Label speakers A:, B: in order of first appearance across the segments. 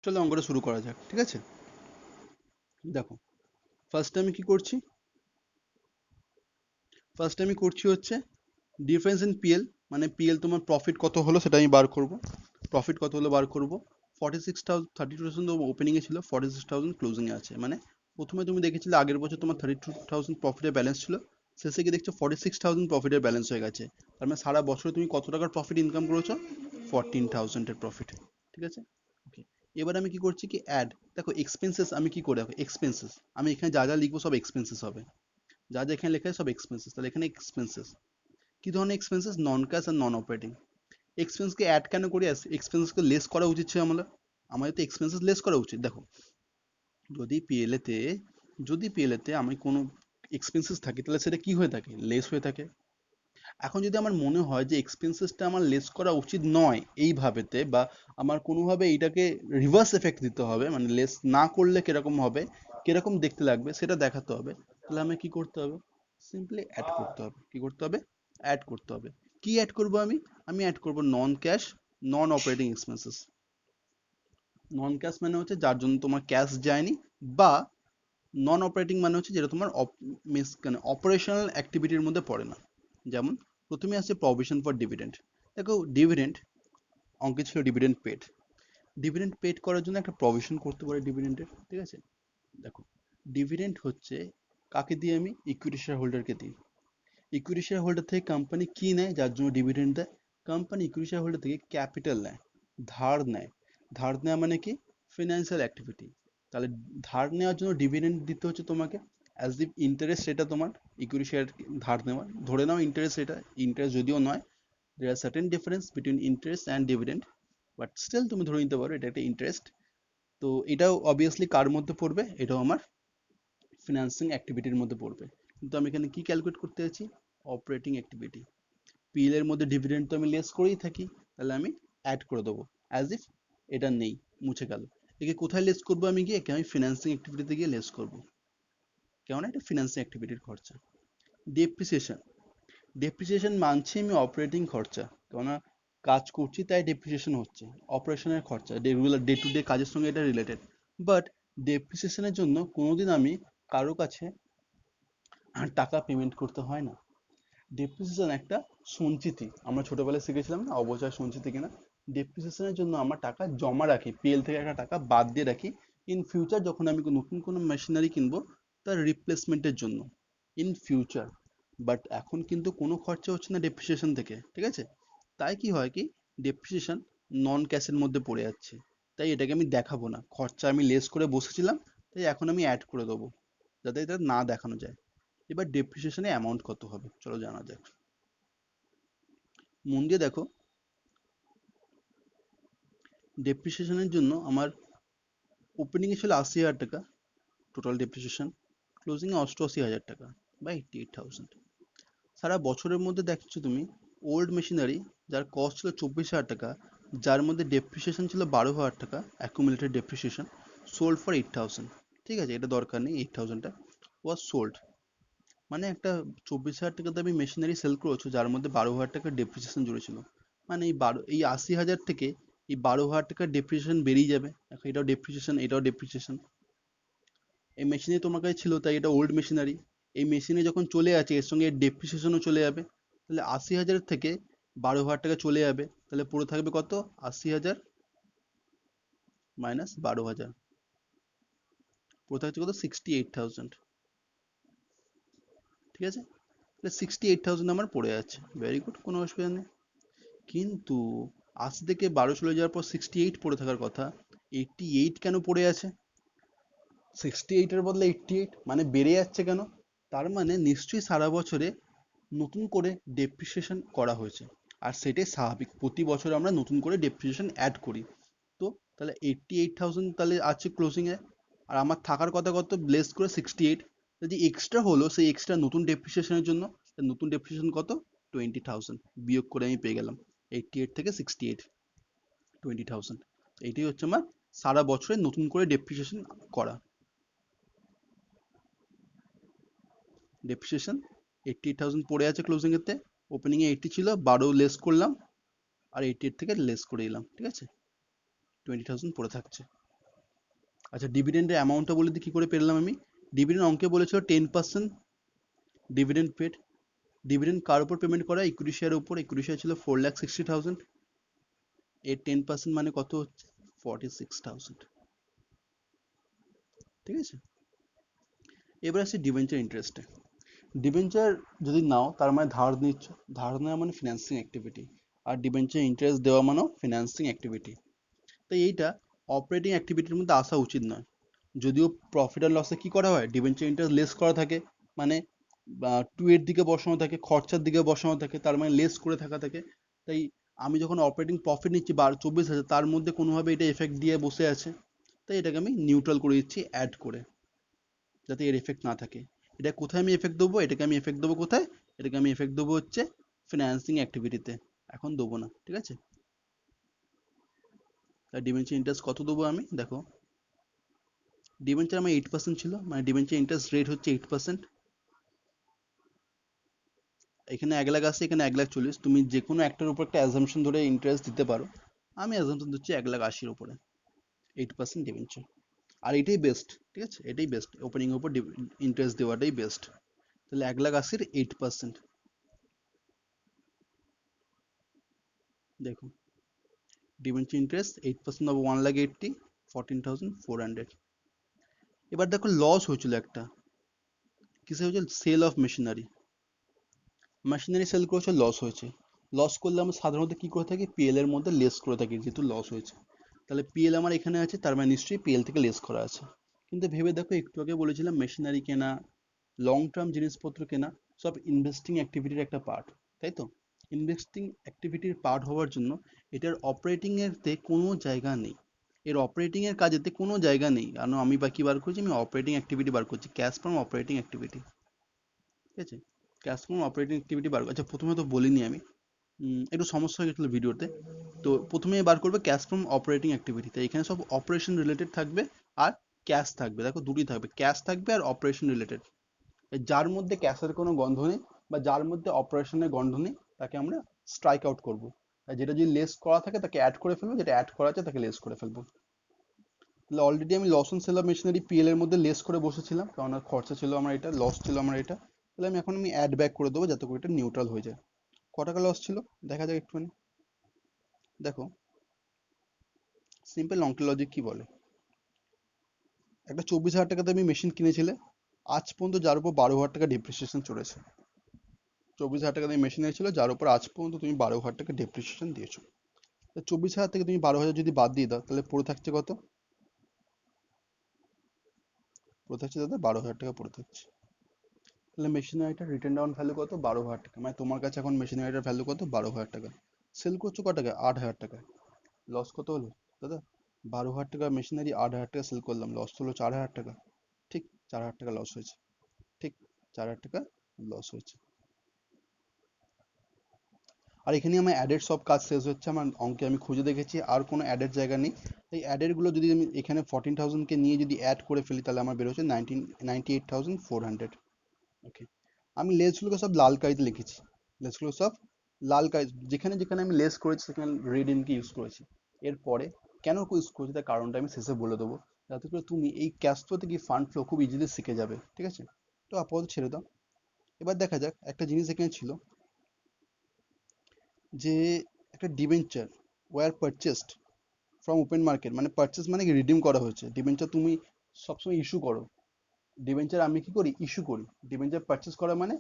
A: চলো অঙ্কটা শুরু করা যাক, ঠিক আছে? দেখো, ফার্স্টে আমি কি করছি? ফার্স্টে আমি করছি হচ্ছে ডিফারেন্স ইন পিএল, মানে পিএল তোমার প্রফিট কত হলো সেটা আমি বার করব। প্রফিট কত হলো বার করব। 46,032 ওপেনিং এ ছিল, 46,000 ক্লোজিং এ আছে। মানে প্রথমে তুমি দেখেছিলে আগের বছর তোমার 32,000 প্রফিটের ব্যালেন্স ছিল, শেষে গিয়ে দেখছো 46,000 প্রফিটের ব্যালেন্স হয়ে গেছে। তার মানে সারা বছরে তুমি কত টাকার প্রফিট ইনকাম করেছো? 14,000 এর প্রফিট। ঠিক আছে, ওকে। এবার আমি কি করছি কি অ্যাড। দেখো এক্সপেন্সেস আমি কি করে রাখো, এক্সপেন্সেস আমি এখানে যা যা লিখবো সব এক্সপেন্সেস হবে। যা যা এখানে লেখা আছে সব এক্সপেন্সেস, তাহলে এখানে এক্সপেন্সেস। কি ধরনের এক্সপেন্সেস? নন ক্যাশ আর নন অপারেটিং। এক্সপেন্সকে অ্যাড কেন করি? এক্সপেন্সকে লেস করা উচিত ছিল আমাদের। আমাদের তো এক্সপেন্সেস লেস করা উচিত। দেখো, যদি পিএলএ তে যদি পিএলএ তে আমি কোনো এক্সপেন্সেস থাকে তাহলে সেটা কি হয়ে থাকে? লেস হয়ে থাকে। এখন যদি আমার মনে হয় যে এক্সপেন্সেসটা আমার লেস করা উচিত নয় এইভাবেতে, বা আমার কোনোভাবে এইটাকে রিভার্স এফেক্ট দিতে হবে, মানে লেস না করলে কিরকম হবে, কিরকম দেখতে লাগবে সেটা দেখাতে হবে, তাহলে আমি কি করতে হবে? সিম্পলি অ্যাড করতে হবে। কি করতে হবে? অ্যাড করতে হবে। কি অ্যাড করব আমি? আমি অ্যাড করব নন ক্যাশ, নন অপারেটিং এক্সপেন্সেস। নন ক্যাশ মানে হচ্ছে যার জন্য তোমার ক্যাশ যায়নি, বা নন অপারেটিং মানে হচ্ছে যেটা তোমার অপারেশনাল অ্যাক্টিভিটির মধ্যে পড়ে না। যেমন প্রথমে আসছে প্রভিশন ফর ডিভিডেন্ড। দেখো ডিভিডেন্ড অঙ্কে ছিল ডিভিডেন্ড পেড। ডিভিডেন্ড পেড করার জন্য একটা প্রভিশন করতে পারে ডিভিডেন্ডের, ঠিক আছে? দেখো, ডিভিডেন্ড হচ্ছে কাকে দিই? আমি ইকুইটি শেয়ার হোল্ডারকে দিই। ইকুইটি শেয়ার হোল্ডার থেকে কোম্পানি কি নেয় যার জন্য ডিভিডেন্ড দেয়? কোম্পানি ইকুইটি শেয়ার হোল্ডার থেকে ক্যাপিটাল নেয়, ধার নেয়। ধার নেওয়া মানে কি? Financial activity. তাহলে ধার নেওয়ার জন্য ডিভিডেন্ড দিতে হচ্ছে তোমাকে, অ্যাজ ইফ ইন্টারেস্ট সেটা তোমার ইকুইটি শেয়ার ধার নেওয়া, ধরে নাও ইন্টারেস্ট, এটা ইন্টারেস্ট যদিও নয়, there are certain difference between interest and dividend, but still তুমি ধরে নিতে পারো এটা একটা ইন্টারেস্ট। তো এটাও অবভিয়াসলি কার মধ্যে পড়বে? এটাও আমার ফিনান্সিং অ্যাক্টিভিটির মধ্যে পড়বে। কিন্তু আমি এখানে কি ক্যালকুলেট করতে যাচ্ছি? Operating activity. পিএল এর মধ্যে ডিভিডেন্ড তো আমি লেস করেই থাকি, তাহলে আমি অ্যাড করে দেবো, অ্যাজ ইফ এটা নেই, মুছে গেল। একে কোথায় লেস করবো? আমি গিয়ে একে আমি ফিনান্সিং অ্যাক্টিভিটিতে গিয়ে লেস করবো, কেননা এটা ফিনান্সিং অ্যাক্টিভিটির খরচা। ডেপ্রিসিয়েশন। ডেপ্রিসিয়েশন মানছি আমি অপারেটিং খরচা, কেননা কাজ করছি তাই ডেপ্রিসিয়েশন হচ্ছে। অপারেশনের খরচা, রেগুলার ডে টু ডে কাজের সঙ্গে এটা রিলেটেড। বাট ডেপ্রিসিয়েশনের জন্য কোনোদিন আমি কারো কাছে টাকা পেমেন্ট করতে হয় না। ডেপ্রিসিয়েশন একটা সঞ্চিতি, আমরা ছোটবেলায় শিখেছিলাম না অবচয় সঞ্চিতি কিনা। ডেপ্রিসিয়েশনের জন্য আমার টাকা জমা রাখি, পিএল থেকে একটা টাকা বাদ দিয়ে রাখি, ইন ফিউচার যখন আমি নতুন কোনো মেশিনারি কিনবো তার রিপ্লেসমেন্টের জন্য, ইন ফিউচার। বাট এখন কিন্তু কোনো খরচা হচ্ছে না ডেপ্রিসিয়েশন থেকে, ঠিক আছে? তাই কি হয় কি, ডেপ্রিসিয়েশন নন ক্যাশের মধ্যে পড়ে যাচ্ছে। তাই এটাকে আমি দেখাবো না, খরচা আমি লেস করে বসেছিলাম, তাই এখন আমি অ্যাড করে দেবো, যাতে এটা না দেখানো যায়। এবার ডেপ্রিসিয়েশনের অ্যামাউন্ট কত হবে চলো জানা যাক। মন দিয়ে দেখো, ডেপ্রিসিয়েশনের জন্য আমার ওপেনিং এ ছিল 80,000 টাকা টোটাল ডেপ্রিসিয়েশন, ক্লোজিং এ 88,000 টাকা, বা 88,000। সারা বছরের মধ্যে দেখছো তুমি ওল্ড মেশিনারি যার কস্ট ছিল 24,000 টাকা, যার মধ্যে ডেপ্রিসিয়েশন ছিল 12,000 টাকা, অ্যাকুমুলেটেড ডেপ্রিসিয়েশন, সোল্ড ফর 8,000। ঠিক আছে, এটা দরকার নেই, 8,000টা ওয়াজ সোল্ড। মানে একটা 24,000 টাকা দামি মেশিনারি সেল করেছো যার মধ্যে 12,000 টাকা ডেপ্রিসিয়েশন জুড়েছিল। মানে এই 80,000 থেকে এই 12,000 টাকার ডেপ্রিসিয়েশন বেরিয়ে যাবে। এখন এটাও ডেপ্রিসিয়েশন, এটাও ডেপ্রিসিয়েশন। এই মেশিনে তোমার কাছে ছিল তাই এটা ওল্ড মেশিনারি। এই মেশিনে যখন চলে আছে এর সঙ্গে ডেপ্রিসিয়েশনও চলে যাবে। তাহলে 80,000 থেকে 12,000 টাকা চলে যাবে, তাহলে পুরো থাকবে কত? 80,000 মাইনাস 12,000, পুরো থাকছে কত? 68,000। ঠিক আছে, তাহলে 68,000 আমার পড়ে যাচ্ছে, ভেরি গুড, কোনো অসুবিধা নেই। কিন্তু 80 থেকে 12 চলে যাওয়ার পর 68 পড়ে থাকার কথা, 88 কেন পড়ে আছে? 68 এর বদলে 88 মানে বেড়ে যাচ্ছে কেন? তার মানে নিশ্চয়ই সারা বছরে নতুন করে ডেপ্রিসিয়েশন করা হয়েছে। আর সেটাই স্বাভাবিক, প্রতি বছর আমরা নতুন করে ডেপ্রিসিয়েশন অ্যাড করি। তো তাহলে 88,000 তাহলে আছে ক্লোজিং এ, আর আমার থাকার কথা কত? ব্লেস করে 68। যদি এক্সট্রা হলো সেই এক্সট্রা নতুন ডেপ্রিসিয়েশনের জন্য, নতুন ডেপ্রিসিয়েশন কত? 20,000 বিয়োগ করে আমি পেয়ে গেলাম 88 থেকে 68, 20,000। এইটাই হচ্ছে আমার সারা বছরে নতুন করে ডেপ্রিসিয়েশন করা। ডেপ্রিসিয়েশন 88,000 পড়ে আছে ক্লোজিং এতে, ওপেনিং এ 80 ছিল, 12 লেস করলাম, আর 88 থেকে লেস করে দিলাম, ঠিক আছে? 20,000 পড়ে থাকছে। আচ্ছা, ডিভিডেন্ডের অ্যামাউন্টটা বলে দিই কি করে পেলাম আমি। ডিভিডেন্ড অঙ্কে বলেছিল 10% ডিভিডেন্ড পেড। ডিভিডেন্ড কার উপর পেমেন্ট করা? ইকুইটি শেয়ারের উপর। ইকুইটি শেয়ার ছিল 4,60,000। এর 10% মানে কত হচ্ছে? 46,000। ঠিক আছে, এবার আসছে ডিবেঞ্চার ইন্টারেস্টে। ডিবেঞ্চার যদি নাও তার মানে ধার নিচ্ছ, ধার নেওয়া মানে ফিনান্সিং অ্যাক্টিভিটি, আর ডিবেঞ্চার ইন্টারেস্ট দেওয়া মানেও ফিনান্সিং অ্যাক্টিভিটি। তাই এইটা অপারেটিং অ্যাক্টিভিটির মধ্যে আসা উচিত নয়। যদিও প্রফিট আর লসে কি করা হয়, ডিবেঞ্চার ইন্টারেস্ট লেস করা থাকে, মানে টু এর দিকে বসানো থাকে, খরচার দিকে বসানো থাকে, তার মানে লেস করে থাকা থাকে। তাই আমি যখন অপারেটিং প্রফিট নিচ্ছি 24,000, তার মধ্যে কোনোভাবে এটা এফেক্ট দিয়ে বসে আছে, তাই এটাকে আমি নিউট্রাল করে দিচ্ছি অ্যাড করে, যাতে এর এফেক্ট না থাকে। এটা কোথায় আমি এফেক্ট দেবো? এটাকে আমি এফেক্ট দেবো কোথায়? এটাকে আমি এফেক্ট দেবো হচ্ছে ফিনান্সিং অ্যাক্টিভিটিতে, এখন দেবো না। ঠিক আছে, তাই ডিবেঞ্চার ইন্টারেস্ট কত দেবো আমি? দেখো, ডিবেঞ্চার আমার 8% ছিল, মানে ডিবেঞ্চার ইন্টারেস্ট রেট হচ্ছে 8%। এখানে 1,00,000 আসছে, এখানে 1,40,000। তুমি যে কোনো একটার উপর একটা অ্যাজাম্পশন ধরে ইন্টারেস্ট দিতে পারো। আমি অ্যাজাম্পশন দিচ্ছি 1,80,000 উপরে 8% ডিবেঞ্চার। আর এটাই বেস্ট। ঠিক আছে, এটাই বেস্ট, ওপেনিং এর উপর ইন্টারেস্ট দেওয়াটাই বেস্ট। তাহলে 1,80,000 8%। দেখো, ডিবেঞ্চার ইন্টারেস্ট 8% of 1,80,000, 14,400। এবার দেখো লস হয়েছিল একটা, কিসে হয়েছিল? Sale of machinery. Machinery sale করেছে, লস হয়েছে। লস করলে আমরা সাধারণত কি করে থাকি? পিএল এর মধ্যে লেস করে থাকি, যেহেতু লস হয়েছে। তাহলে পিএল আমার এখানে আছে, তার মানে নিশ্চয়ই পিএল থেকে লেস করা আছে। কিন্তু ভেবে দেখো, একটু আগে বলেছিলাম মেশিনারি কেনা, লং টার্ম জিনিসপত্র কেনা, সব ইনভেস্টিং অ্যাক্টিভিটির একটা পার্ট, তাই তো? ইনভেস্টিং অ্যাক্টিভিটির পার্ট হওয়ার জন্য এটার অপারেটিং এরতে কোনো জায়গা নেই, এর অপারেটিং এর কাজেতে কোনো জায়গা নেই। কারণ আমি বা কি বার করছি? আমি অপারেটিং অ্যাক্টিভিটি বার করছি, ক্যাশ ফ্রম অপারেটিং অ্যাক্টিভিটি। ঠিক আছে, ক্যাশ ফ্রম অপারেটিং অ্যাক্টিভিটি বার। আচ্ছা, প্রথমে তো বলিনি আমি, একটু সমস্যা হয়ে গেছিলো ভিডিওতে। তো প্রথমে বার করবে ক্যাশ ফ্রম অপারেটিং অ্যাক্টিভিটি, তাই এখানে সব অপারেশন রিলেটেড থাকবে আর ক্যাশ থাকবে। দেখো, দুটি থাকবে, ক্যাশ থাকবে আর অপারেশন রিলেটেড। যার মধ্যে ক্যাশের কোনো গন্ধ নেই বা যার মধ্যে অপারেশনের গন্ধ নেই, তাকে আমরা স্ট্রাইক আউট করবো। আর যেটা যদি লেস করা থাকে তাকে অ্যাড করে ফেলবো, যেটা অ্যাড করা আছে তাকে লেস করে ফেলবো। তাহলে অলরেডি আমি loss on sale of machinery PL এর মধ্যে লেস করে বসেছিলাম, কারণ আর খরচা ছিল আমার এটা, লস ছিল আমার এটা। তাহলে আমি অ্যাড ব্যাক করে দেবো, যাতে করে এটা নিউট্রাল হয়ে যায়। ক টাকা লস ছিল দেখা যাক একটুখানি। দেখো, সিম্পল অঙ্কের লজিক কি বলে, একটা 24,000 টাকাতে আমি মেশিন কিনেছিলে, আজ পর্যন্ত যার উপর 12,000 টাকা ডেপ্রিসিয়েশন চলেছে। 24,000 টাকা দিয়ে মেশিন এসেছিল, যার উপর আজ পর্যন্ত তুমি 12,000 টাকা ডেপ্রিসিয়েশন দিয়েছো। 24,000 থেকে তুমি 12,000 যদি বাদ দিয়ে দাও, তাহলে পড়ে থাকছে কত? পড়ে থাকছে দাদা 12,000 টাকা পড়ে থাকছে। তাহলে মেশিনারিটার রিটেন ডাউন ভ্যালু কত? 12,000 টাকা। মানে তোমার কাছে এখন মেশিনারিটার ভ্যালু কত? 12,000 টাকা। সেল করছো ক টাকা? 8,000 টাকা। লস কত হলো দাদা? 12,000 টাকা মেশিনারি, 8,000 টাকা সেল করলাম, লস হলো 4,000 টাকা। ঠিক 4,000 টাকা লস হয়েছে। ঠিক 4,000 টাকা লস হয়েছে। আর এখানে আমার অ্যাডের সব কাজ শেষ হচ্ছে, আমার অঙ্কে আমি খুঁজে দেখেছি আর কোনো অ্যাডের জায়গা নেই। এই অ্যাডের গুলো যদি আমি এখানে 14,000 কে নিয়ে যদি অ্যাড করে ফেলি, তাহলে আমার বের হচ্ছে 98,400। ওকে, আমি লেসগুলোকে সব লাল কালিতে লিখেছি, লেসগুলো সব লাল কালি, যেখানে যেখানে আমি লেস করেছি সেখানে রেড ইনকে ইউজ করেছি। এরপরে কেন ইউজ করেছি তার কারণটা আমি শেষে বলে দেবো, যাতে করে তুমি এই ক্যাশ ফ্লো থেকে ফান্ড ফ্লো খুব ইজিলি শিখে যাবে। ঠিক আছে, তো আপাতত ছেড়ে দাও। এবার দেখা যাক, একটা জিনিস এখানে ছিল যে একটা debenture were purchased from open market, মানে পারচেস মানে কি? রিডিম করা হয়েছে। ডিবেঞ্চার তুমি সবসময় ইস্যু করো, ডিবেঞ্চার আমি কি করি? ইস্যু করি। ডিবেঞ্চার পারচেস করা মানে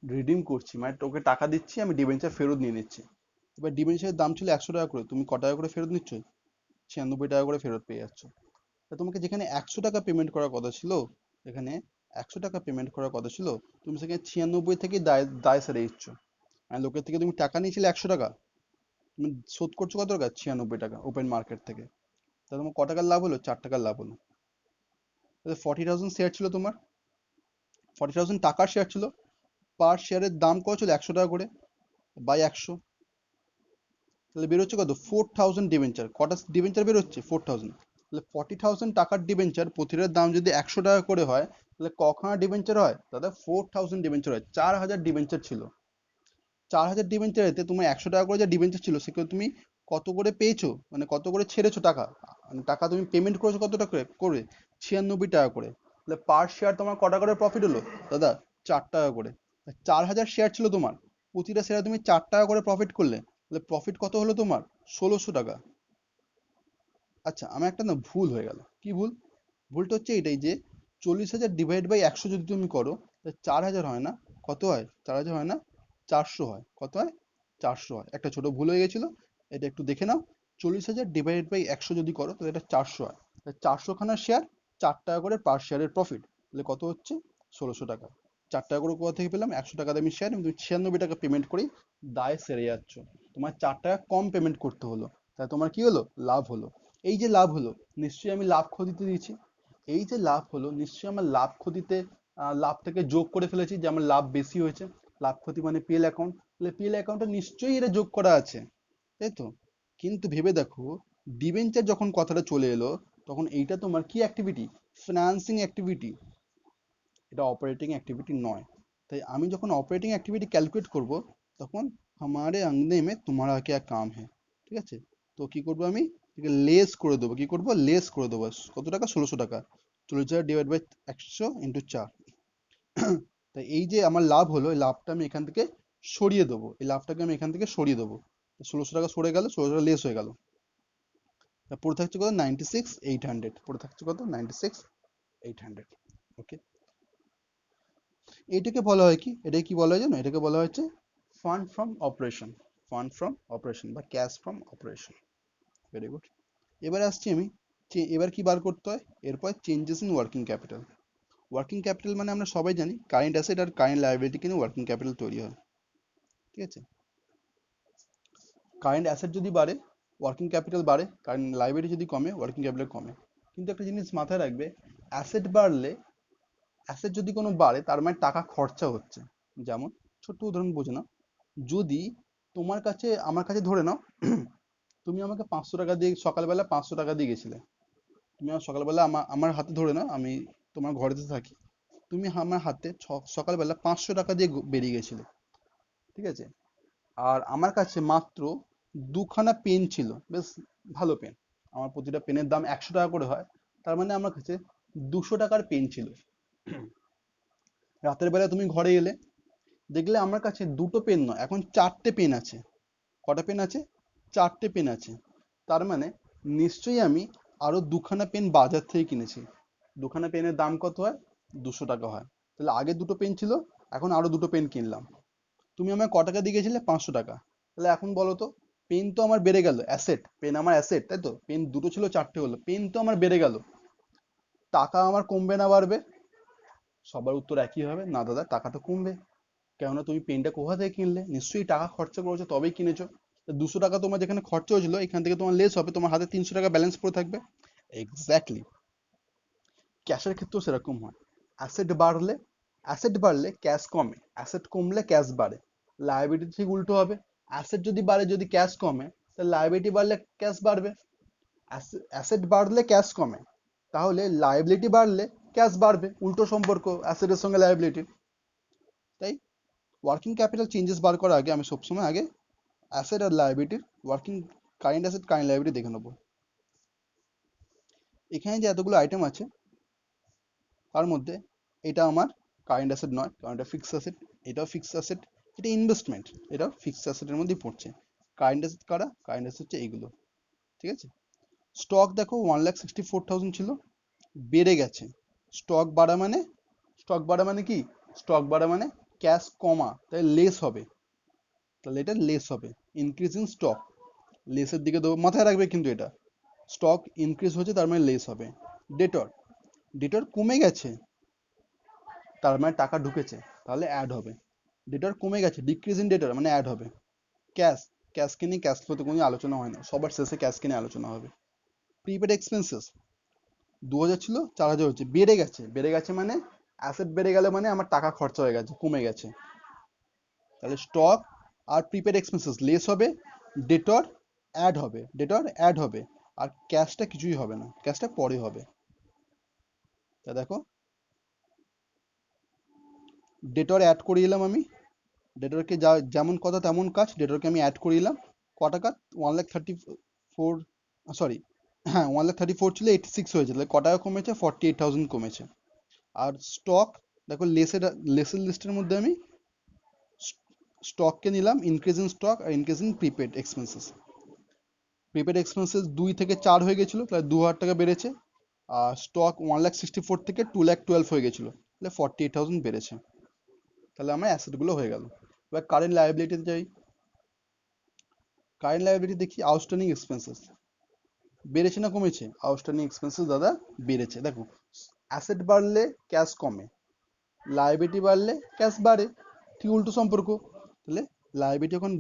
A: রিডিম করছি, মানে তোকে টাকা দিচ্ছি, আমি ডিবেঞ্চার ফেরত নিয়ে নিচ্ছি। এবার ডিবেঞ্চারের দাম ছিল 100 টাকা করে, তুমি ক টাকা করে ফেরত নিচ্ছ? 96 টাকা করে ফেরত পেয়ে যাচ্ছ। তা তোমাকে যেখানে 100 টাকা পেমেন্ট করার কথা ছিল, এখানে 100 টাকা পেমেন্ট করার কথা ছিল, তুমি সেখানে 96 থেকে দায় দায় সেরে দিচ্ছ। মানে লোকের থেকে তুমি টাকা নিয়েছিলে 100 টাকা, তুমি শোধ করছো কত টাকা? 96 টাকা ওপেন মার্কেট থেকে। তাহলে তোমার ক টাকার লাভ হলো? 4 টাকার লাভ হলো। তাহলে 40,000 শেয়ার ছিল তোমার, 40,000 টাকার শেয়ার ছিল, পার শেয়ারের দাম কত ছিল? 100 টাকা করে, বাই 100। তাহলে বেরোচ্ছে কত? 4,000 ডিবেঞ্চার। কটা ডিবেঞ্চার বেরোচ্ছে? 4,000। তাহলে 40,000 টাকার ডিবেঞ্চার, প্রতিটার দাম যদি 100 টাকা করে হয়, তাহলে কখানা ডিবেঞ্চার হয় দাদা? 4,000 ডিবেঞ্চার হয়। 4,000 ডিবেঞ্চার ছিল। 4,000 ডিবেঞ্চারেতে তোমার 100 টাকা করে যে ডিবেঞ্চার ছিল, সেগুলো তুমি কত করে পেয়েছো, মানে কত করে ছেড়েছো টাকা? মানে টাকা তুমি পেমেন্ট করেছো কত টাকা করে 96 টাকা করে, তাহলে পার শেয়ার তোমার কটা করে প্রফিট হলো দাদা? 4 টাকা করে। 4000 শেয়ার ছিল তোমার, প্রতিটা শেয়ারে তুমি 4 টাকা করে প্রফিট করলে, তাহলে প্রফিট কত হলো তোমার? 1600 টাকা। আচ্ছা, আমার একটা না ভুল হয়ে গেল। কি ভুল? ভুলটা হচ্ছে এটাই যে 40,000 ডিভাইড বাই 100 যদি তুমি করো, তাহলে 4000 হয় না, কত হয়? 4000 হয় না, 400 হয়। কত হয়? 400 হয়। একটা ছোট ভুল হয়ে গেছিল, এটা একটু দেখে নাও। 40,000 ডিভাইড বাই 100 যদি করো, তাহলে এটা 400 হয়। 400 খানা শেয়ার, 4 টাকা করে পার শেয়ারের প্রফিট, তাহলে কত হচ্ছে? 1600 টাকা। 4 টাকা করে কোথা থেকে পেলাম? 100 টাকা দামি শেয়ার, তুমি 96 টাকা পেমেন্ট করেই দায় সেরে যাচ্ছ। তোমার 4 টাকা কম পেমেন্ট করতে হলো, তাহলে তোমার কি হলো? লাভ হলো। এই যে লাভ হলো, নিশ্চয়ই আমি লাভ ক্ষতিতে দিয়েছি। এই যে লাভ হলো, নিশ্চয়ই আমার লাভ ক্ষতিতে লাভটাকে যোগ করে ফেলেছি, যে আমার লাভ বেশি হয়েছে। লাভ ক্ষতি মানে পিএল অ্যাকাউন্ট, তাহলে পিএল অ্যাকাউন্টে নিশ্চয়ই এটা যোগ করা আছে, তাই তো? কিন্তু ভেবে দেখো, ডিবেঞ্চার যখন কথাটা চলে এলো, তখন এইটা তোমার কি অ্যাক্টিভিটি? ফিনান্সিং অ্যাক্টিভিটি, এটা অপারেটিং অ্যাক্টিভিটি নয়। তাই আমি যখন অপারেটিং অ্যাক্টিভিটি ক্যালকুলেট করব, তখন হামারে अंगने में तुम्हारा क्या काम है, ঠিক আছে? তো কি করব আমি? এটাকে লেস করে দেবো। কি করব? লেস করে দেবো। কত টাকা? 1600 টাকা। 40,000 ডিভাইড বাই 100 ইন্টু 4। তাই এই যে আমার লাভ হলো, এই লাভটা আমি এখান থেকে সরিয়ে দেবো। এই লাভটাকে আমি এখান থেকে সরিয়ে দেবো। 1600 টাকা সরে গেল, 1600 টাকা লেস হয়ে গেল। তা পড়ে থাকছে কত? 96,800 পড়ে থাকছে কত? 96,800। ওকে, এটাকে বলা হয় কি? এটাকে কি বলা হয় জানো? এটাকে বলা হচ্ছে fund from operation. Fund from operation বা cash from operation. Very good. এবার আসছি আমি, এবার কি বার করতে হয়? এরপর changes in working capital. Working capital মানে আমরা সবাই জানি কারেন্ট অ্যাসেট আর কারেন্ট লায়াবিলিটি কিনে ওয়ার্কিং ক্যাপিটাল তৈরি হয়, ঠিক আছে? কারেন্ট অ্যাসেট যদি বাড়ে, ওয়ার্কিং ক্যাপিটাল বাড়ে। কারেন্ট লায়াবিলিটি যদি কমে, ওয়ার্কিং ক্যাপিটাল কমে। কিন্তু একটা জিনিস মাথায় রাখবে, অ্যাসেট বাড়লে, অ্যাসেট যদি কোনো বাড়ে, তার মানে টাকা খরচা হচ্ছে। যেমন ছোট্ট উদাহরণ বোঝে না, যদি তোমার কাছে, আমার কাছে ধরে নাও, তুমি আমাকে 500 টাকা দিয়ে সকালবেলা 500 টাকা দিয়ে গেছিলে। তুমি আমার সকালবেলা আমার হাতে ধরে নাও, আমি তোমার ঘরেতে থাকি। তুমি আমার হাতে সকালবেলা 500 টাকা দিয়ে বেরিয়ে গেছিলে, ঠিক আছে? আর আমার কাছে মাত্র দুখানা পেন ছিল, বেশ ভালো পেন। আমার প্রতিটা পেনের দাম 100 টাকা করে হয়। তার মানে আমার কাছে 200 টাকার পেন ছিল। রাতের বেলা তুমি ঘরে এলে, দেখলে আমার কাছে দুটো পেন নয়, এখন 4টে পেন আছে। কটা পেন আছে? 4টে পেন আছে। তার মানে নিশ্চয়ই আমি আরো দুখানা পেন বাজার থেকে কিনেছি। দুখানা পেনের দাম কত হয়? 200 টাকা হয়। তাহলে আগে দুটো পেন ছিল, এখন আরো দুটো পেন কিনলাম। তুমি আমায় ক টাকা দিয়ে গেছিলে? 500 টাকা। তাহলে এখন বলো তো, পেন তো আমার বেড়ে গেল, অ্যাসেট, পেন আমার অ্যাসেট, তাই তো? পেন দুটো ছিল, 4টে হলো, পেন তো আমার বেড়ে গেল। টাকা আমার কমবে না বাড়বে? সবার উত্তর একই হবে, না দাদা, টাকা তো কমবে। কেননা তুমি পেনটা কোথা থেকে কিনলে? নিশ্চয়ই টাকা খরচা করেছো তবেই কিনেছো। 200 টাকা তোমার যেখানে খরচা হয়েছিল, এখান থেকে তোমার লেস হবে, তোমার হাতে 300 টাকা ব্যালেন্স পড়ে থাকবে। এক্স্যাক্টলি, ক্যাশের ক্ষেত্রেও সেরকম হয়। অ্যাসেট বাড়লে, অ্যাসেট বাড়লে ক্যাশ কমে, অ্যাসেট কমলে ক্যাশ বাড়ে। লায়াবিলিটি ঠিক উল্টো হবে। অ্যাসেট যদি বাড়ে, যদি ক্যাশ কমে, তাহলে লায়াবিলিটি বাড়লে ক্যাশ বাড়বে। অ্যাসেট বাড়লে ক্যাশ কমে, তাহলে লায়াবিলিটি বাড়লে ক্যাশ বাড়বে। উল্টো সম্পর্ক অ্যাসেটের সঙ্গে লায়াবিলিটির। তাই ওয়ার্কিং ক্যাপিটাল চেঞ্জেস বার করার আগে আমি সবসময় আগে অ্যাসেট আর লায়াবিলিটির working, current asset current liability দেখে নেবো। এখানে যে এতগুলো আইটেম আছে, তার মধ্যে এটা আমার কারেন্ট অ্যাসেট নয়, কারণ এটা ফিক্সড অ্যাসেট। এটাও ফিক্সড অ্যাসেট। এটা ইনভেস্টমেন্ট, এটাও ফিক্সড অ্যাসেটের মধ্যেই পড়ছে। কারেন্ট অ্যাসেট কারা? কারেন্ট অ্যাসেট হচ্ছে এইগুলো, ঠিক আছে? স্টক দেখো 1,64,000 ছিল, বেড়ে গেছে। স্টক বাড়া মানে, স্টক বাড়া মানে কি? স্টক বাড়া মানে ক্যাশ কমা, তাই লেস হবে। তাহলে এটা লেস হবে, ইনক্রিজ ইন স্টক। লেসের দিকে দেবো, মাথায় রাখবে কিন্তু এটা। স্টক ইনক্রিজ হচ্ছে, তার মানে লেস হবে। ডেটর, ডেটর কমে গেছে, তার মানে টাকা ঢুকেছে, তাহলে অ্যাড হবে। ডেটর কমে গেছে, ডিক্রিজ ইন ডেটর মানে অ্যাড হবে। ক্যাশ, ক্যাশকে নিয়ে ক্যাশ ফ্লোতে কোনো আলোচনা হয় না, সবার শেষে ক্যাশকে নিয়ে আলোচনা হবে। প্রিপেড এক্সপেন্সেস 2,000 ছিল, 4,000 হচ্ছে, বেড়ে গেছে। বেড়ে গেছে মানে অ্যাসেট বেড়ে গেলে মানে আমার টাকা খরচা হয়ে গেছে, কমে গেছে। তাহলে স্টক আর প্রিপেড এক্সপেন্সেস লেস হবে, ডেটর অ্যাড হবে, ডেটর অ্যাড হবে। আর ক্যাশটা কিছুই হবে না, ক্যাশটা পরে হবে। তা দেখো, ডেটর অ্যাড করে এলাম আমি। ডেটরকে যা যেমন কথা তেমন কাজ, ডেটরকে আমি অ্যাড করে এলাম। ক টাকা? 1,34,000, সরি, হ্যাঁ, 1,34,000 ছিল, 86 হয়েছে, তাহলে ক টাকা কমেছে? 48,000 কমেছে। আর স্টক, দেখো লেসের লিস্টের মধ্যে আমি স্টককে নিলাম, ইনক্রিজ ইন স্টক আর increase in prepaid expenses. Prepaid expenses 2 থেকে 4 হয়ে গেছিলো, তাহলে 2,000 টাকা বেড়েছে। আর স্টক 1,64,000 থেকে 2,12,000 হয়ে গেছিলো, তাহলে 48,000 বেড়েছে। তাহলে আমার অ্যাসেটগুলো হয়ে গেল। এবার কারেন্ট লায়াবিলিটিতে যাই। কারেন্ট লায়াবিলিটি দেখি আউটস্ট্যান্ডিং এক্সপেন্সেস বেড়েছে না কমেছে? আউটস্ট্যান্ডিং এক্সপেন্সেস দাদা বেড়েছে। দেখো, অ্যাসেট বাড়লে ক্যাশ কমে, লায়াবিলিটি বাড়লে ক্যাশ বাড়ে, ঠিক উল্টো সম্পর্ক। তাহলে লায়াবিলিটি যখন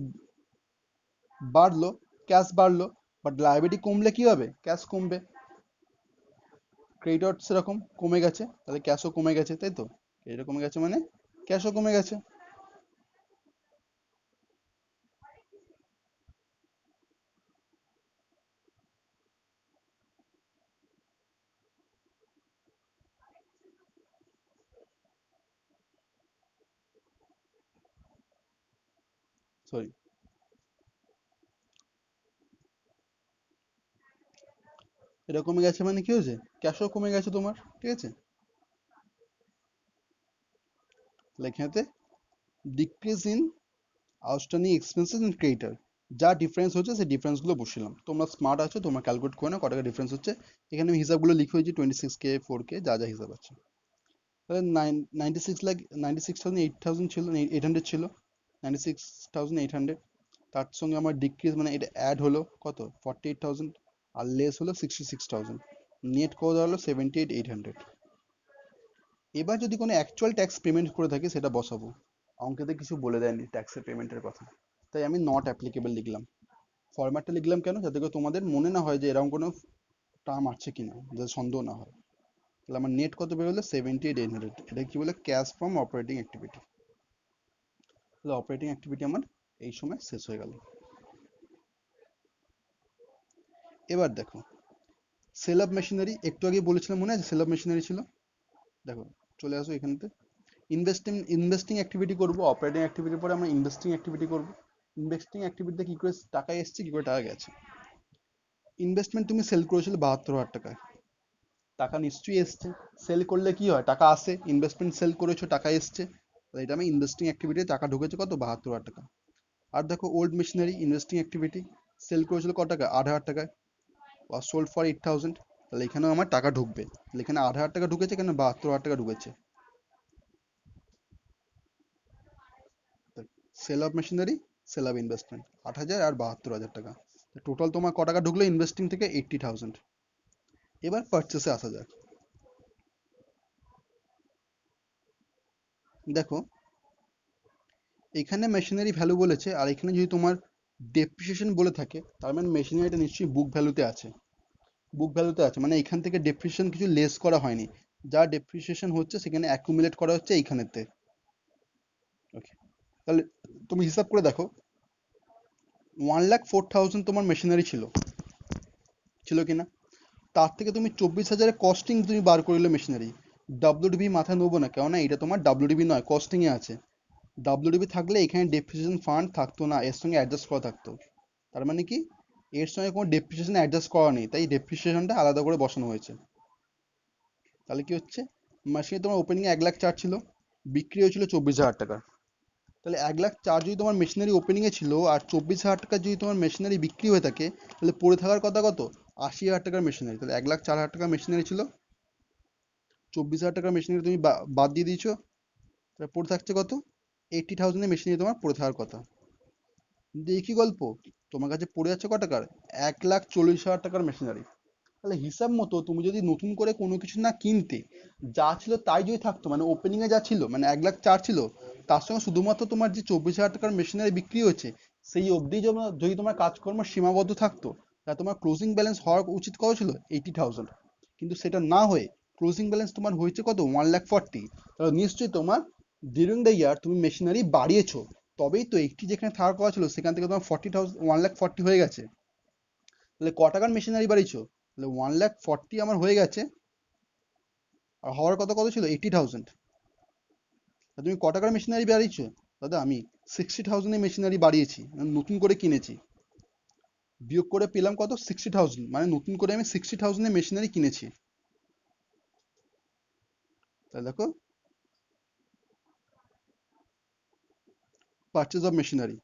A: বাড়লো, ক্যাশ বাড়লো, বাট লায়াবিলিটি কমলে কি হবে? ক্যাশ কমবে। ক্রেডিট সেরকম কমে গেছে, তাহলে ক্যাশও কমে গেছে, তাই তো? ক্রেডিট কমে গেছে মানে ক্যাশও কমে গেছে। সরি, এটা কমে গেছে মানে কি হয়েছে? ক্যাশও কমে গেছে তোমার, ঠিক আছে? তাহলে এখানেতে decrease in outstanding expenses and creditor, যা ডিফারেন্স হচ্ছে সেই ডিফারেন্সগুলো বসিলাম। তোমরা স্মার্ট আছো, তোমরা ক্যালকুলেট করে নাও ক টাকা ডিফারেন্স হচ্ছে। এখানে আমি হিসাবগুলো লিখে হয়েছি, 26K, 4K, যা যা হিসাব আছে। তাহলে 96,000, 8,000 ছিল, 800 ছিল, 96,800। তার সঙ্গে আমার ডিক্রিজ মানে এটা অ্যাড হলো কত? 48,000। আর লেস হলো 66,000। নেট কত দাঁড়ালো? 78,800। এবার যদি কোনো অ্যাকচুয়াল ট্যাক্স পেমেন্ট করে থাকি সেটা বসাবো। অঙ্কেতে কিছু বলে দেয়নি ট্যাক্সের পেমেন্টের কথা, তাই আমি নট অ্যাপ্লিকেবল লিখলাম। ফরম্যাটটা লিখলাম কেন? যাতে করে তোমাদের মনে না হয় যে এরকম কোনো টার্ম আছে কিনা, যাতে সন্দেহ না হয়। তাহলে আমার নেট কত বেরোলো? 78,800। এটা কি বলে? Cash from operating activity. তাহলে অপারেটিং অ্যাক্টিভিটি আমার এই সময় শেষ হয়ে গেল। এবার দেখো, সেল অফ মেশিনারি, একটু আগে বলেছিলাম, মনে আছে সেল অফ মেশিনারি ছিল? দেখো, চলে আসো এখানতে। ইনভেস্টিং অ্যাক্টিভিটি করবো, অপারেটিং অ্যাক্টিভিটির পরে আমরা ইনভেস্টিং অ্যাক্টিভিটি করবো। ইনভেস্টিং অ্যাক্টিভিটিতে কি করে টাকা এসছে, কি করে টাকা গেছে? ইনভেস্টমেন্ট তুমি সেল করেছিলে 72,000 টাকায়, টাকা নিশ্চয়ই এসছে। সেল করলে কি হয়? টাকা আসে। ইনভেস্টমেন্ট সেল করেছো, টাকা এসছে, তাহলে এটা আমি ইনভেস্টিং অ্যাক্টিভিটি, টাকা ঢুকেছে কত? 72,000 টাকা। আর দেখো old machinery investing activity, sale করেছিল কত টাকা? 8,000 টাকায়, ওয়াজ সোল্ড ফর 8,000। তাহলে এখানেও আমার টাকা ঢুকবে, তাহলে এখানে 8,000 টাকা ঢুকেছে, এখানে 72,000 টাকা ঢুকেছে। Sale of machinery, sale of investment, 8,000 আর 72,000 টাকা। টোটাল তোমার ক টাকা ঢুকলো ইনভেস্টিং থেকে? 80,000। এবার পারচেসে আসা যাক। দেখো, এখানে মেশিনারি ভ্যালু বলেছে, আর এখানে যদি তোমার ডেপ্রিসিয়েশন বলে থাকে, তার মানে মেশিনারিটা নিশ্চয়ই বুক ভ্যালুতে আছে। বুক ভ্যালুতে আছে মানে এখান থেকে ডেপ্রিসিয়েশন কিছু লেস করা হয়নি। যা ডেপ্রিসিয়েশন হচ্ছে সেখানে অ্যাকুমুলেট করা হচ্ছে এইখানেতে। ওকে, তাহলে তুমি হিসাব করে দেখো, 1,04,000 তোমার মেশিনারি ছিল, ছিল কিনা? তার থেকে তুমি 24,000 কস্টিং তুমি বার করলে মেশিনারি। ডাব্লিউডিবি মাথায় নেবো না, কেননা এটা তোমার ডাব্লিউডিবি নয়, কস্টিং এ আছে। ডাব্লিউডিবি থাকলে এখানে ডেপ্রিসিয়েশন ফান্ড থাকতো না, এর সঙ্গে অ্যাডজাস্ট করা থাকতো। তার মানে কি? এর সঙ্গে কোনো ডেপ্রিসিয়েশন অ্যাডজাস্ট করা নেই, তাই ডেপ্রিসিয়েশনটা আলাদা করে বসানো হয়েছে। তাহলে কি হচ্ছে? মেশিনে তোমার ওপেনিং 1,04,000 ছিল, বিক্রি হয়েছিল 24,000 টাকা। তাহলে 1,04,000 যদি তোমার মেশিনারি ওপেনিং এ ছিল, আর 24,000 টাকা যদি তোমার মেশিনারি বিক্রি হয়ে থাকে, তাহলে পড়ে থাকার কথা কত? 80,000 টাকার মেশিনারি। তাহলে 1,04,000 টাকার মেশিনারি ছিল, 24,000 টাকার মেশিনারি তুমি বাদ দিয়ে দিয়েছো, তাহলে পড়ে থাকছে কত? 80,000 এর মেশিনারি তোমার পড়ে থাকার কথা। কিন্তু এই কি গল্প, তোমার কাছে পড়ে যাচ্ছে ক টাকার? 1,40,000 টাকার মেশিনারি। তাহলে হিসাব মতো তুমি যদি নতুন করে কোনো কিছু না কিনতে, যা ছিল তাই যদি থাকতো, মানে ওপেনিং এ যা ছিল, মানে 1,04,000 ছিল, তার সঙ্গে শুধুমাত্র তোমার যে 24,000 টাকার মেশিনারি বিক্রি হয়েছে, সেই অবধি যদি তোমার কাজকর্ম সীমাবদ্ধ থাকতো, তাহলে তোমার ক্লোজিং ব্যালেন্স হওয়ার উচিত কত ছিল? 80,000। কিন্তু সেটা না হয়ে ক্লোজিং ব্যালেন্স তোমার হয়েছে কত? 1,40,000। তাহলে নিশ্চয়ই তোমার ডিউরিং দ্য ইয়ার তুমি মেশিনারি বাড়িয়েছো, তবেই তো 80 যেখানে থাকার কথা ছিল সেখান থেকে তোমার 40,000, 1,40,000 হয়ে গেছে। তাহলে ক টাকার মেশিনারি বাড়িয়েছো? তাহলে 1,40,000 আমার হয়ে গেছে, আর হওয়ার কথা কত ছিল? 80,000। তুমি ক টাকার মেশিনারি বাড়িয়েছো? দাদা আমি 60,000 এর মেশিনারি বাড়িয়েছি, আমি নতুন করে কিনেছি। বিয়োগ করে পেলাম কত, 60,000, মানে নতুন করে আমি 60,000 মেশিনারি কিনেছি। তাহলে দেখো পারচেজ অফ মেশিনারি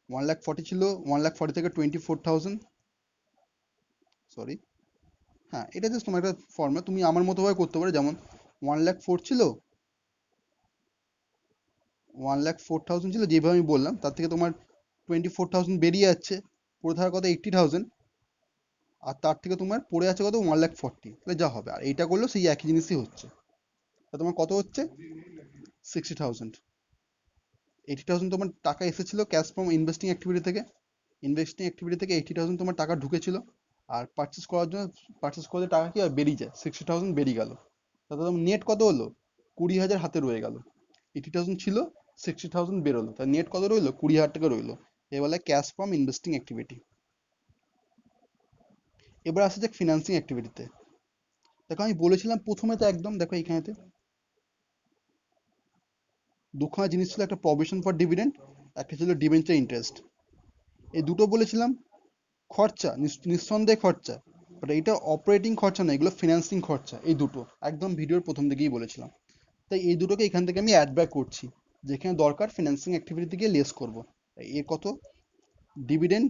A: 1,40,000 ছিল, 1,40,000 থেকে 24,000, সরি, হ্যাঁ এটা জাস্ট তোমার একটা ফর্মুলা, তুমি আমার মতো ভাবে করতে পারো। যেমন 1,04,000 ছিল, 1,04,000 ছিল যেভাবে আমি বললাম, তার থেকে তোমার 24,000 বেরিয়ে যাচ্ছে, পড়ে থাকা কত 80,000, আর তার থেকে তোমার পড়ে আছে কত 1,40,000, তাহলে যা হবে, আর এইটা করলেও সেই একই জিনিসই হচ্ছে। তা তোমার কত হচ্ছে 60,000, 80,000 তোমার টাকা এসেছিল ক্যাশ ফ্রম ইনভেস্টিং অ্যাক্টিভিটি থেকে, ইনভেস্টিং অ্যাক্টিভিটি থেকে 80,000 তোমার টাকা ঢুকেছিল, আর পারচেস করার জন্য, পারচেস করলে টাকা কি হয় বেরিয়ে যায়, 60,000 বেরিয়ে গেল, তাহলে তোমার নেট কত হলো 20,000 হাতে রয়ে গেল। 80,000 ছিল, 60,000 বেরোলো, তার নেট কত রইলো 20,000 টাকা রইলো। এ বলে ক্যাশ ফ্রম ইনভেস্টিং অ্যাক্টিভিটি। এবার আসা যাক ফিনান্সিং অ্যাক্টিভিটিতে। দেখো আমি বলেছিলাম প্রথমে তো একদম, দেখো এইখানেতে দুখানা জিনিস ছিল, একটা প্রভিশন ফর ডিভিডেন্ড, একটা ছিল ডিবেঞ্চার ইন্টারেস্ট। এই দুটো বলেছিলাম খরচা, নিঃসন্দেহে খরচা, বাট এটা অপারেটিং খরচা না, এগুলো ফিনান্সিং খরচা, এই দুটো একদম ভিডিওর প্রথম দিকেই বলেছিলাম। তাই এই দুটোকে এখান থেকে আমি অ্যাড ব্যাক করছি, যেখানে দরকার ফিনান্সিং অ্যাক্টিভিটি থেকে লেস করব। এর কত, ডিভিডেন্ড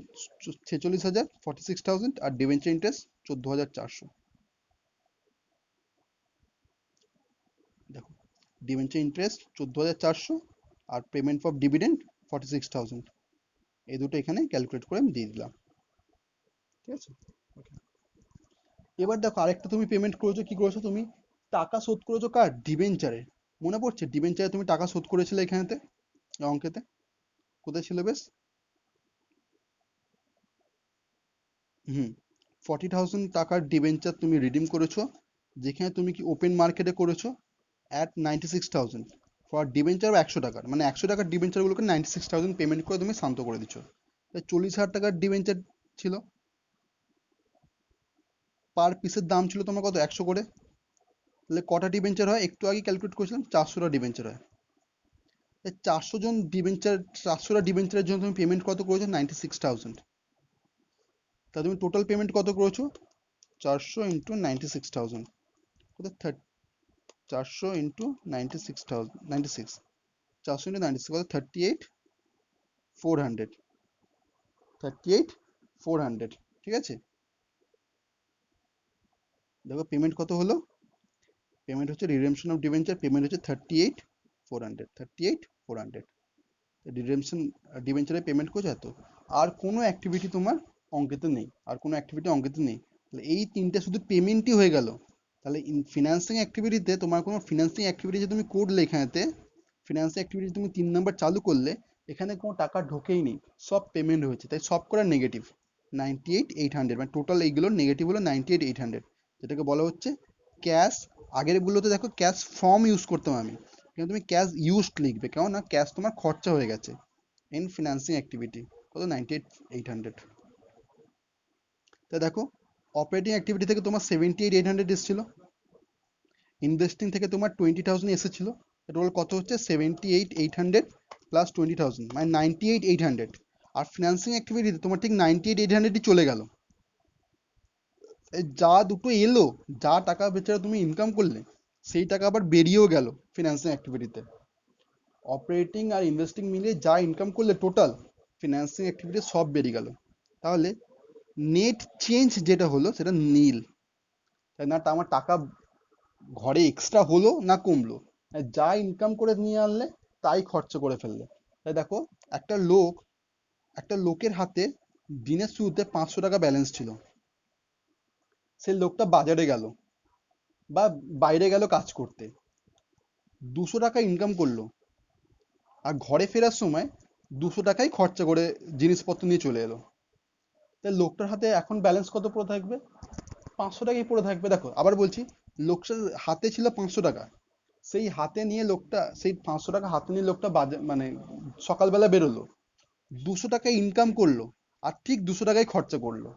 A: 46,000, 46,000, আর ডিবেঞ্চার ইন্টারেস্ট 14,400। দেখো ডিবেঞ্চার ইন্টারেস্ট 14,400, আর পেমেন্ট ফর ডিভিডেন্ড 46,000, এই দুটো এখানে ক্যালকুলেট করে আমি দিয়ে দিলাম। ঠিক আছে, ওকে। এবার দেখো আরেকটা তুমি পেমেন্ট করেছো, কি করেছো তুমি, টাকা শোধ করেছো কার, ডিবেঞ্চারে। মনে পড়ছে ডিবেঞ্চারে তুমি টাকা শোধ করেছিলে এখানেতে, এই অঙ্কেতে কোথায় ছিল বেশ, হুম, 40,000 টাকার ডিবেঞ্চার তুমি রিডিম করেছো, যেখানে তুমি কি ওপেন মার্কেটে করেছো অ্যাট 96,000 ফর ডিবেঞ্চার 100 টাকার, মানে 100 টাকার ডিবেঞ্চারগুলোকে 96,000 পেমেন্ট করে তুমি শান্ত করে দিচ্ছ। তাই 40,000 টাকার ডিবেঞ্চার ছিল, পার পিসের দাম ছিল তোমার কত 100 করে, তাহলে কটা ডিবেঞ্চার হয়, একটু আগে ক্যালকুলেট করেছিলাম 400টা ডিবেঞ্চার হয়। তাই 400টা ডিবেঞ্চারের জন্য তুমি পেমেন্ট কত করেছো 96,000, তা তুমি টোটাল পেমেন্ট কত করেছো 400 ইন্টু 96,000, কত 400 ইন্টু 96,000, 96, 400 ইন্টু 96 কত 38,400, 38,400, ঠিক আছে। দেখো পেমেন্ট কত হলো, পেমেন্ট হচ্ছে রিডেমশন অফ ডিবেঞ্চার, পেমেন্ট হচ্ছে 38,400, 38,400, রিডেমশন ডিবেঞ্চারে পেমেন্ট করছো এত। আর কোনো অ্যাক্টিভিটি তোমার অঙ্কেতে নেই, আর কোনো অ্যাক্টিভিটি অঙ্কেতে নেই, তাহলে এই তিনটে শুধু পেমেন্টই হয়ে গেল। তাহলে ফিনান্সিং অ্যাক্টিভিটিতে তোমার কোনো ফিনান্সিং অ্যাক্টিভিটি যে তুমি করলে এখানেতে, ফিনান্সিং অ্যাক্টিভিটি তুমি 3 নাম্বার চালু করলে, এখানে কোনো টাকা ঢোকেই নেই, সব পেমেন্ট হয়েছে, তাই সব করা নেগেটিভ। 98,800, মানে টোটাল এইগুলো নেগেটিভ হলো 98,800, যেটাকে বলা হচ্ছে ক্যাশ। আগের গুলোতে দেখো ক্যাশ ফর্ম ইউজ করতাম আমি, কিন্তু তুমি ক্যাশ ইউজড লিখবে, কেননা ক্যাশ তোমার খরচা হয়ে গেছে ইন ফিনান্সিং অ্যাক্টিভিটি, কত 98,800। তা দেখো অপারেটিং অ্যাক্টিভিটি থেকে তোমার 78,800 এসেছিল, ইনভেস্টিং থেকে তোমার 20,000 এসেছিল, এটা হলো কত হচ্ছে 78,800 প্লাস 20,000, মানে 98,800। আর ফিনান্সিং অ্যাক্টিভিটিতে তোমার ঠিক 98,800ই চলে গেল। যা দুটো এলো, যা টাকা বেচারা তুমি ইনকাম করলে, সেই টাকা আবার বেরিয়েও গেল ফিনান্সিং অ্যাক্টিভিটিতে। অপারেটিং আর ইনভেস্টিং মিলিয়ে যা ইনকাম করলে টোটাল ফিনান্সিং অ্যাক্টিভিটি সব বেরিয়ে গেল। তাহলে নেট চেঞ্জ যেটা হলো সেটা নীল, তাই না, আমার টাকা ঘরে এক্সট্রা হলো না কমলো, যা ইনকাম করে নিয়ে আনলে তাই খরচা করে ফেললে। তাই দেখো একটা লোক, একটা লোকের হাতে দিনের শুরুতে 500 টাকা ব্যালেন্স ছিল, সেই লোকটা বাজারে গেল বা বাইরে গেল কাজ করতে, 200 টাকা ইনকাম করলো, আর ঘরে ফেরার সময় 200 টাকাই খরচা করে জিনিসপত্র নিয়ে চলে এলো। তাই লোকটার হাতে এখন ব্যালেন্স কত পড়ে থাকবে, 500 টাকাই পড়ে থাকবে। দেখো আবার বলছি, লোকটার হাতে ছিল 500 টাকা, সেই হাতে নিয়ে লোকটা, সেই 500 টাকা হাতে নিয়ে লোকটা মানে সকালবেলা বেরোলো, 200 টাকা ইনকাম করলো, আর ঠিক 200 টাকাই খরচা করলো।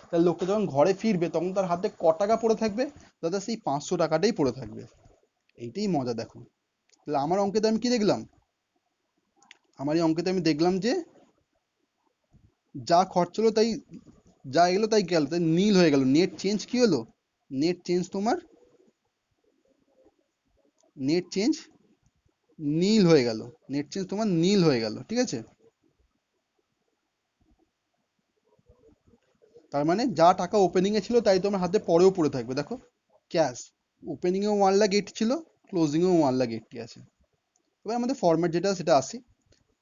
A: তাহলে লোকটা যখন ঘরে ফিরবে তখন তার হাতে ক টাকা পড়ে থাকবে, দাদা সেই 500 টাকাটাই পড়ে থাকবে। এইটাই মজা দেখো। তাহলে আমার অঙ্কেতে আমি কি দেখলাম, আমার এই অঙ্কেতে আমি দেখলাম যে যা খরচ হলো তাই যা এলো তাই গেল, তাই নীল হয়ে গেল। নেট চেঞ্জ কি হলো? নেট চেঞ্জ তোমার, নেট চেঞ্জ নীল হয়ে গেল। নেট চেঞ্জ তোমার নীল হয়ে গেল, ঠিক আছে? তার মানে যা টাকা ওপেনিং এ ছিল তাই তোমার হাতে পরেও পড়ে থাকবে। দেখো, ক্যাশ ওপেনিং এও 1,80,000 ছিল, ক্লোজিং এও 1,80,000 আছে। এবার আমাদের ফরম্যাট যেটা সেটা আসি।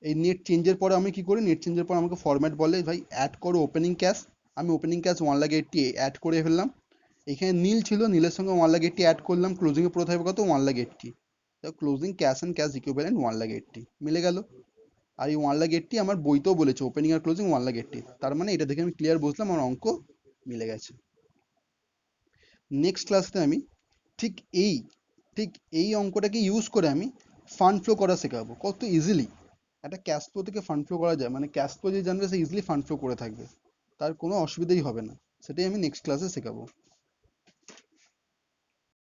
A: এই নেট চেঞ্জের পরে আমি কি করি, নেট চেঞ্জের পর আমাকে ফরম্যাট বলে ভাই অ্যাড করো ওপেনিং ক্যাশ। আমি ওপেনিং ক্যাশ 1,80,000 অ্যাড করে ফেললাম। এখানে নীল ছিল, নীলের সঙ্গে 1,80,000 অ্যাড করলাম, ক্লোজিং এ পড়ে থাকবে কত? 1,80,000। Closing cash and cash equivalent 1,80,000 মিলে গেল। আর এই 1,80,000 আমার বইতেও বলেছে ওপেনিং আর ক্লোজিং 1,80,000, তার মানে এটা দেখে আমি ক্লিয়ার বুঝলাম আমার অঙ্ক মিলে গেছে। নেক্সট ক্লাসে আমি ঠিক এই ঠিক এই অঙ্কটাকে ইউজ করে আমি ফান্ড ফ্লো করা শেখাবো, কত ইজিলি একটা ক্যাশ ফ্লো থেকে ফান্ড ফ্লো করা যায়। মানে ক্যাশ ফ্লো যে জানবে সে ইজিলি ফান্ড ফ্লো করে থাকবে, তার কোনো অসুবিধাই হবে না। সেটাই আমি নেক্সট ক্লাসে শেখাবো।